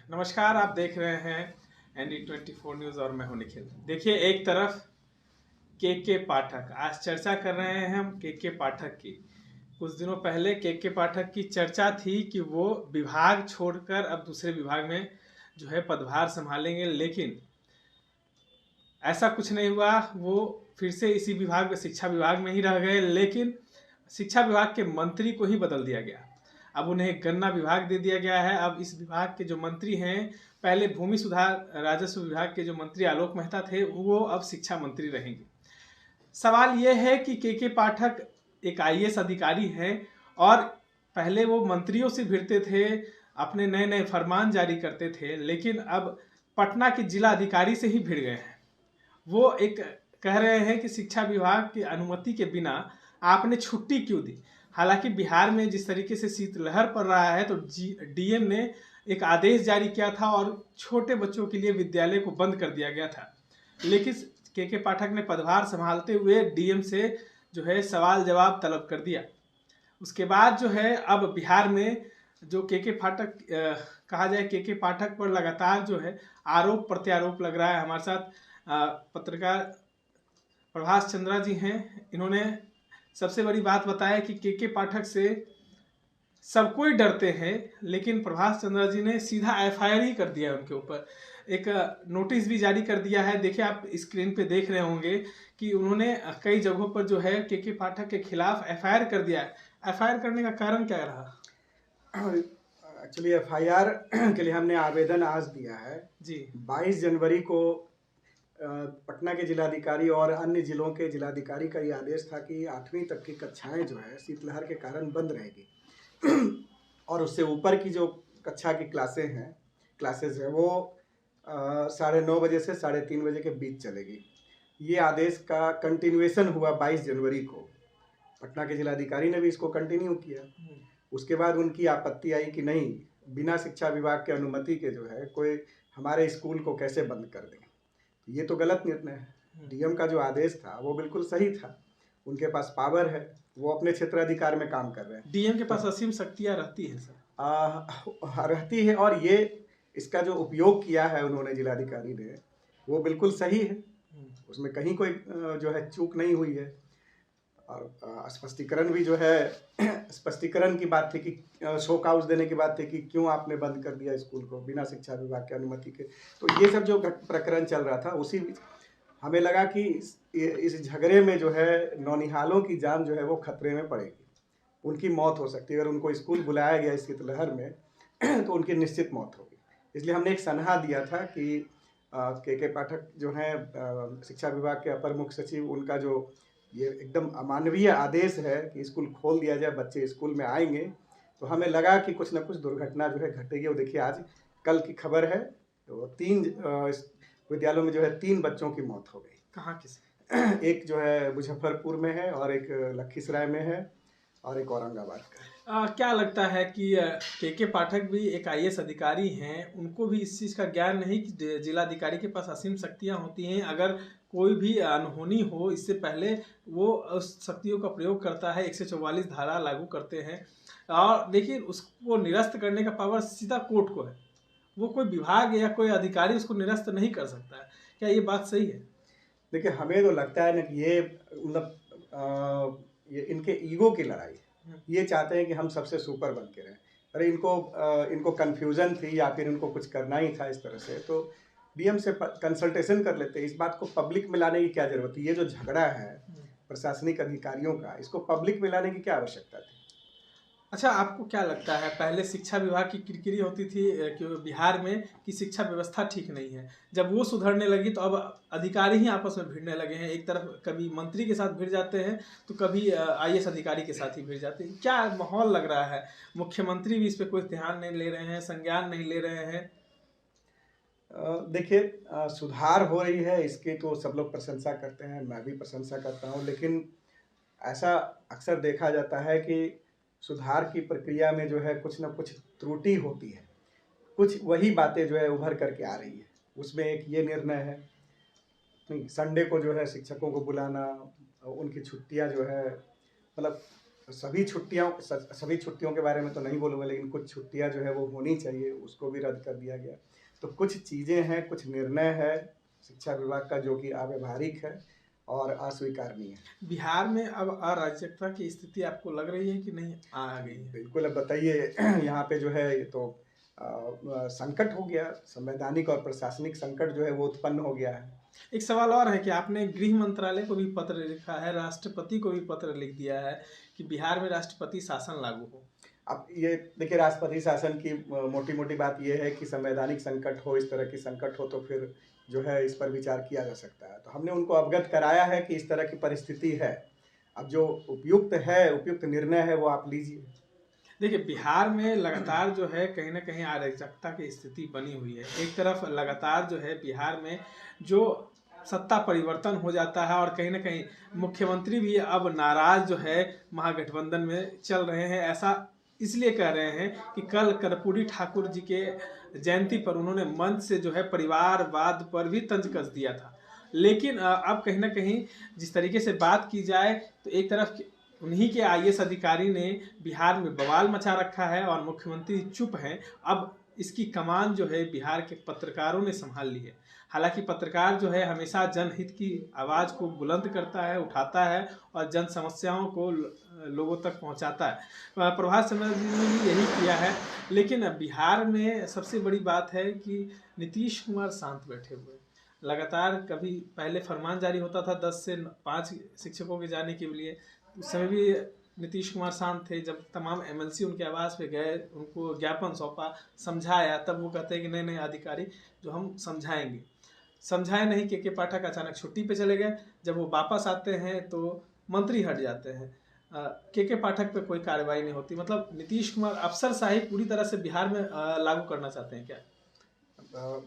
नमस्कार, आप देख रहे हैं ND24 न्यूज़ और मैं हूं निखिल। देखिए, एक तरफ के पाठक, आज चर्चा कर रहे हैं हम के पाठक की। कुछ दिनों पहले के पाठक की चर्चा थी कि वो विभाग छोड़कर अब दूसरे विभाग में जो है पदभार संभालेंगे, लेकिन ऐसा कुछ नहीं हुआ। वो फिर से इसी विभाग में, शिक्षा विभाग में ही रह गए, लेकिन शिक्षा विभाग के मंत्री को ही बदल दिया गया। अब उन्हें गन्ना विभाग दे दिया गया है। अब इस विभाग के जो मंत्री हैं, पहले भूमि सुधार राजस्व विभाग के जो मंत्री आलोक मेहता थे, वो अब शिक्षा मंत्री रहेंगे। सवाल ये है कि के पाठक एक IAS अधिकारी हैं और पहले वो मंत्रियों से भिड़ते थे, अपने नए नए फरमान जारी करते थे, लेकिन अब पटना के जिला अधिकारी से ही भिड़ गए हैं। वो एक कह रहे हैं कि शिक्षा विभाग की अनुमति के बिना आपने छुट्टी क्यों दी। हालांकि बिहार में जिस तरीके से शीतलहर पड़ रहा है, तो DM ने एक आदेश जारी किया था और छोटे बच्चों के लिए विद्यालय को बंद कर दिया गया था। लेकिन के पाठक ने पदभार संभालते हुए DM से जो है सवाल जवाब तलब कर दिया। उसके बाद जो है अब बिहार में जो के पाठक कहा जाए, के पाठक पर लगातार जो है आरोप प्रत्यारोप लग रहा है। हमारे साथ पत्रकार प्रभाष चंद्रा जी हैं। इन्होंने सबसे बड़ी बात बताया कि के पाठक से सब कोई डरते हैं, लेकिन प्रभाष चंद्रा जी ने सीधा FIR ही कर दिया उनके ऊपर। एक नोटिस भी जारी कर दिया है। देखिए, आप स्क्रीन पे देख रहे होंगे कि उन्होंने कई जगहों पर जो है के पाठक के खिलाफ FIR कर दिया है। FIR करने का कारण क्या रहा? एक्चुअली FIR के लिए हमने आवेदन आज दिया है जी। 22 जनवरी को पटना के जिलाधिकारी और अन्य जिलों के जिलाधिकारी का ये आदेश था कि 8वीं तक की कक्षाएं जो है शीतलहर के कारण बंद रहेगी और उससे ऊपर की जो कक्षा की क्लासेस है वो 9:30 बजे से 3:30 बजे के बीच चलेगी। ये आदेश का कंटिन्यूएशन हुआ 22 जनवरी को। पटना के जिलाधिकारी ने भी इसको कंटिन्यू किया। उसके बाद उनकी आपत्ति आई कि नहीं, बिना शिक्षा विभाग के अनुमति के जो है कोई हमारे स्कूल को कैसे बंद कर दें। ये तो गलत निर्णय है। DM का जो आदेश था वो बिल्कुल सही था। उनके पास पावर है, वो अपने क्षेत्र अधिकार में काम कर रहे हैं। DM के पास असीम शक्तियाँ रहती है सर। रहती है, और ये इसका जो उपयोग किया है उन्होंने, जिलाधिकारी ने, वो बिल्कुल सही है। उसमें कहीं कोई जो है चूक नहीं हुई है। और स्पष्टीकरण भी जो है स्पष्टीकरण की बात थी कि शो काउज देने की बात थी कि क्यों आपने बंद कर दिया स्कूल को बिना शिक्षा विभाग की अनुमति के। तो ये सब जो प्रकरण चल रहा था, उसी हमें लगा कि इस झगड़े में जो है नौनिहालों की जान जो है वो खतरे में पड़ेगी, उनकी मौत हो सकती है। अगर उनको स्कूल बुलाया गया इस शीतलहर में तो उनकी निश्चित मौत होगी। इसलिए हमने एक सनहा दिया था कि के पाठक जो हैं शिक्षा विभाग के अपर मुख्य सचिव, उनका जो ये एकदम अमानवीय आदेश है कि स्कूल खोल दिया जाए, बच्चे स्कूल में आएंगे, तो हमें लगा कि कुछ ना कुछ दुर्घटना जो है घटेगी। और देखिए, आज कल की खबर है, तो 3 विद्यालयों में जो है 3 बच्चों की मौत हो गई। कहाँ किसी? एक जो है मुजफ्फरपुर में है, और एक लखीसराय में है, और एक औरंगाबाद का। क्या लगता है कि के पाठक भी एक IAS अधिकारी हैं, उनको भी इस चीज़ का ज्ञान नहीं कि जिलाधिकारी के पास असीम शक्तियां होती हैं। अगर कोई भी अनहोनी हो, इससे पहले वो उस शक्तियों का प्रयोग करता है, 144 धारा लागू करते हैं। और देखिए, उसको निरस्त करने का पावर सीधा कोर्ट को है। वो कोई विभाग या कोई अधिकारी उसको निरस्त नहीं कर सकता है। क्या ये बात सही है? देखिए, हमें तो लगता है ना कि ये मतलब ये इनके ईगो की लड़ाई है। ये चाहते हैं कि हम सबसे सुपर बन के रहें। अरे इनको कन्फ्यूज़न थी या फिर इनको कुछ करना ही था इस तरह से, तो DM से कंसल्टेशन कर लेते। इस बात को पब्लिक में लाने की क्या ज़रूरत है? ये जो झगड़ा है प्रशासनिक अधिकारियों का, इसको पब्लिक में लाने की क्या आवश्यकता थी? अच्छा, आपको क्या लगता है, पहले शिक्षा विभाग की किरकिरी होती थी कि बिहार में कि शिक्षा व्यवस्था ठीक नहीं है। जब वो सुधरने लगी तो अब अधिकारी ही आपस में भिड़ने लगे हैं। एक तरफ कभी मंत्री के साथ भिड़ जाते हैं, तो कभी IAS अधिकारी के साथ ही भिड़ जाते हैं। क्या माहौल लग रहा है? मुख्यमंत्री भी इस पर कोई ध्यान नहीं ले रहे हैं, संज्ञान नहीं ले रहे हैं। देखिए, सुधार हो रही है, इसकी तो सब लोग प्रशंसा करते हैं, मैं भी प्रशंसा करता हूँ। लेकिन ऐसा अक्सर देखा जाता है कि सुधार की प्रक्रिया में जो है कुछ ना कुछ त्रुटि होती है, कुछ वही बातें जो है उभर करके आ रही है। उसमें एक ये निर्णय है, नहीं, संडे को जो है शिक्षकों को बुलाना, उनकी छुट्टियां जो है, मतलब सभी छुट्टियों के बारे में तो नहीं बोलूँगा, लेकिन कुछ छुट्टियाँ जो है वो होनी चाहिए, उसको भी रद्द कर दिया गया। तो कुछ चीज़ें हैं, कुछ निर्णय है शिक्षा विभाग का जो कि अव्यावहारिक है और अस्वीकारनीय है। बिहार में अब अराजकता की स्थिति आपको लग रही है कि नहीं आ गई है? बिल्कुल, अब बताइए यहाँ पे जो है ये तो संकट हो गया, संवैधानिक और प्रशासनिक संकट जो है वो उत्पन्न हो गया है। एक सवाल और है कि आपने गृह मंत्रालय को भी पत्र लिखा है, राष्ट्रपति को भी पत्र लिख दिया है कि बिहार में राष्ट्रपति शासन लागू हो। अब ये देखिए, राष्ट्रपति शासन की मोटी मोटी बात ये है कि संवैधानिक संकट हो, इस तरह की संकट हो तो फिर जो है इस पर विचार किया जा सकता है। तो हमने उनको अवगत कराया है कि इस तरह की परिस्थिति है। अब जो उपयुक्त निर्णय है वो आप लीजिए। देखिए, बिहार में लगातार जो है कहीं ना कहीं अराजकता की स्थिति बनी हुई है। एक तरफ लगातार जो है बिहार में जो सत्ता परिवर्तन हो जाता है और कहीं ना कहीं मुख्यमंत्री भी अब नाराज जो है महागठबंधन में चल रहे हैं। ऐसा इसलिए कह रहे हैं कि कल कर्पूरी ठाकुर जी के जयंती पर उन्होंने मंच से जो है परिवारवाद पर भी तंज कस दिया था। लेकिन अब कहीं ना कहीं जिस तरीके से बात की जाए तो एक तरफ उन्हीं के आईएएस अधिकारी ने बिहार में बवाल मचा रखा है और मुख्यमंत्री चुप हैं। अब इसकी कमान जो है बिहार के पत्रकारों ने संभाल ली है। हालांकि पत्रकार जो है हमेशा जनहित की आवाज़ को बुलंद करता है, उठाता है और जन समस्याओं को लोगों तक पहुंचाता है। प्रभात समय ने भी यही किया है। लेकिन बिहार में सबसे बड़ी बात है कि नीतीश कुमार शांत बैठे हुए हैं। लगातार कभी पहले फरमान जारी होता था 10 से 5 शिक्षकों के जाने के लिए, उस समय भी नीतीश कुमार शांत थे। जब तमाम एमएलसी उनके आवास पे गए, उनको ज्ञापन सौंपा, समझाया, तब वो कहते हैं कि नहीं अधिकारी जो हम समझाएंगे। समझाए नहीं, के पाठक अचानक छुट्टी पे चले गए। जब वो वापस आते हैं तो मंत्री हट जाते हैं। के पाठक पे कोई कार्रवाई नहीं होती। मतलब नीतीश कुमार अफसरशाही पूरी तरह से बिहार में लागू करना चाहते हैं क्या?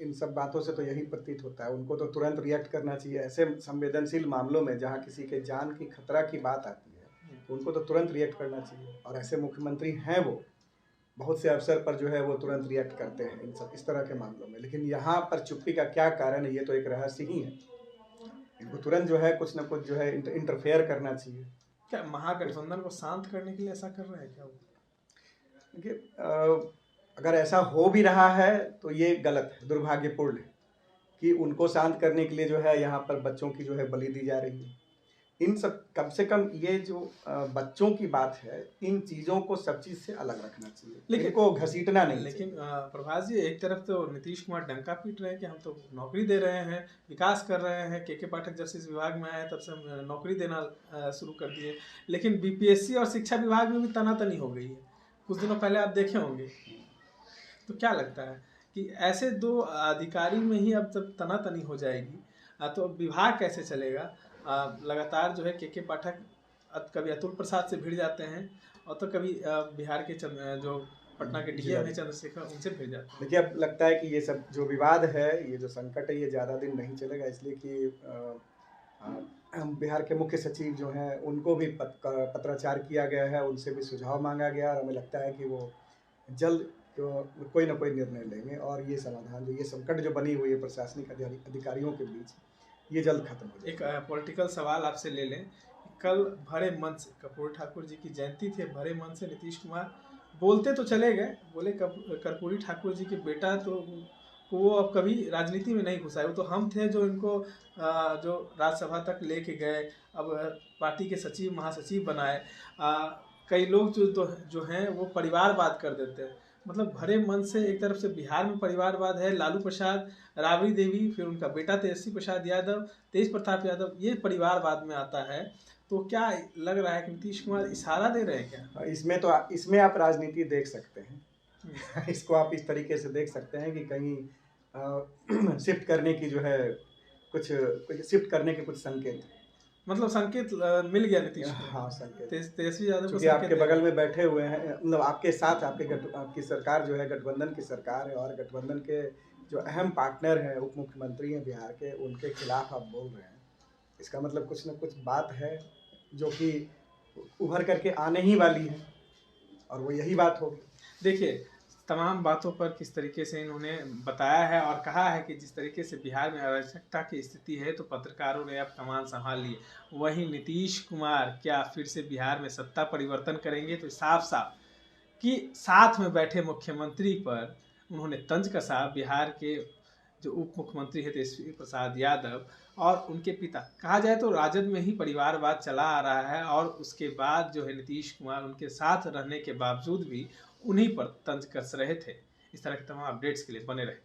इन सब बातों से तो यही प्रतीत होता है। उनको तो तुरंत रिएक्ट करना चाहिए ऐसे संवेदनशील मामलों में जहां किसी के जान की खतरा की बात आती है, तो उनको तो तुरंत रिएक्ट करना चाहिए। और ऐसे मुख्यमंत्री हैं वो, बहुत से अवसर पर जो है वो तुरंत रिएक्ट करते हैं इस तरह के मामलों में। लेकिन यहाँ पर चुप्पी का क्या कारण है, ये तो एक रहस्य ही है। इनको तुरंत जो है कुछ ना कुछ जो है इंटरफेयर करना चाहिए। क्या महागठबंधन को शांत करने के लिए ऐसा कर रहे हैं क्या वो? देखिए, अगर ऐसा हो भी रहा है तो ये गलत है, दुर्भाग्यपूर्ण है कि उनको शांत करने के लिए जो है यहाँ पर बच्चों की जो है बलि दी जा रही है। इन सब, कम से कम ये जो बच्चों की बात है, इन चीज़ों को सब चीज़ से अलग रखना चाहिए, लेकिन इनको घसीटना नहीं। लेकिन प्रभास जी, एक तरफ तो नीतीश कुमार डंका पीट रहे हैं कि हम तो नौकरी दे रहे हैं, विकास कर रहे हैं। के पाठक जब से इस विभाग में आए तब से हम नौकरी देना शुरू कर दिए। लेकिन बीपीएससी और शिक्षा विभाग में भी तनातनी हो गई है, कुछ दिनों पहले आप देखे होंगे। तो क्या लगता है कि ऐसे दो अधिकारी में ही अब जब तनातनी हो जाएगी तो विभाग कैसे चलेगा? लगातार जो है के पाठक कभी अतुल प्रसाद से भिड़ जाते हैं और तो कभी बिहार के जो पटना के डीएम है चंद्रशेखर, उनसे भिड़ जाते हैं। देखिए, अब लगता है कि ये सब जो विवाद है, ये जो संकट है, ये ज़्यादा दिन नहीं चलेगा। इसलिए कि बिहार के मुख्य सचिव जो हैं उनको भी पत्राचार किया गया है, उनसे भी सुझाव मांगा गया और हमें लगता है कि वो जल्द तो कोई ना कोई निर्णय लेंगे और ये समाधान, जो ये संकट जो बनी हुई है प्रशासनिक अधिकारियों के बीच, ये जल्द खत्म हो जाए। एक पॉलिटिकल सवाल आपसे ले लें। कल भरे मन से कर्पूरी ठाकुर जी की जयंती थी, भरे मन से नीतीश कुमार बोलते तो चले गए, बोले कर्पूरी ठाकुर जी के बेटा तो वो अब कभी राजनीति में नहीं घुसाए, वो तो हम थे जो इनको जो राज्यसभा तक लेके गए, अब पार्टी के सचिव महासचिव बनाए। कई लोग जो हैं वो परिवारवाद कर देते हैं। मतलब भरे मन से एक तरफ से बिहार में परिवारवाद है, लालू प्रसाद, राबड़ी देवी, फिर उनका बेटा तेजस्वी प्रसाद यादव, तेज प्रताप यादव, ये परिवारवाद में आता है। तो क्या लग रहा है कि नीतीश कुमार इशारा दे रहे हैं क्या? इसमें आप राजनीति देख सकते हैं। इसको आप इस तरीके से देख सकते हैं कि कहीं शिफ्ट करने की जो है कुछ शिफ्ट करने के कुछ संकेत, मतलब संकेत मिल गया नीतीश को। हाँ, संकेत। तेजस्वी यादव क्योंकि आपके बगल में बैठे हुए हैं, मतलब आपके साथ आपकी सरकार जो है गठबंधन की सरकार है और गठबंधन के जो अहम पार्टनर हैं, उप मुख्यमंत्री हैं बिहार के, उनके खिलाफ आप बोल रहे हैं। इसका मतलब कुछ ना कुछ बात है जो कि उभर करके आने ही वाली है और वो यही बात होगी। देखिए, तमाम बातों पर किस तरीके से इन्होंने बताया है और कहा है कि जिस तरीके से बिहार में अराजकता की स्थिति है तो पत्रकारों ने अब कमान संभाल ली। वहीं नीतीश कुमार क्या फिर से बिहार में सत्ता परिवर्तन करेंगे, तो साफ साफ कि साथ में बैठे मुख्यमंत्री पर उन्होंने तंज कसा। बिहार के जो उप मुख्यमंत्री है तेजस्वी प्रसाद यादव और उनके पिता, कहा जाए तो राजद में ही परिवारवाद चला आ रहा है और उसके बाद जो है नीतीश कुमार उनके साथ रहने के बावजूद भी उन्हीं पर तंज कस रहे थे। इस तरह के तमाम अपडेट्स के लिए बने रहे।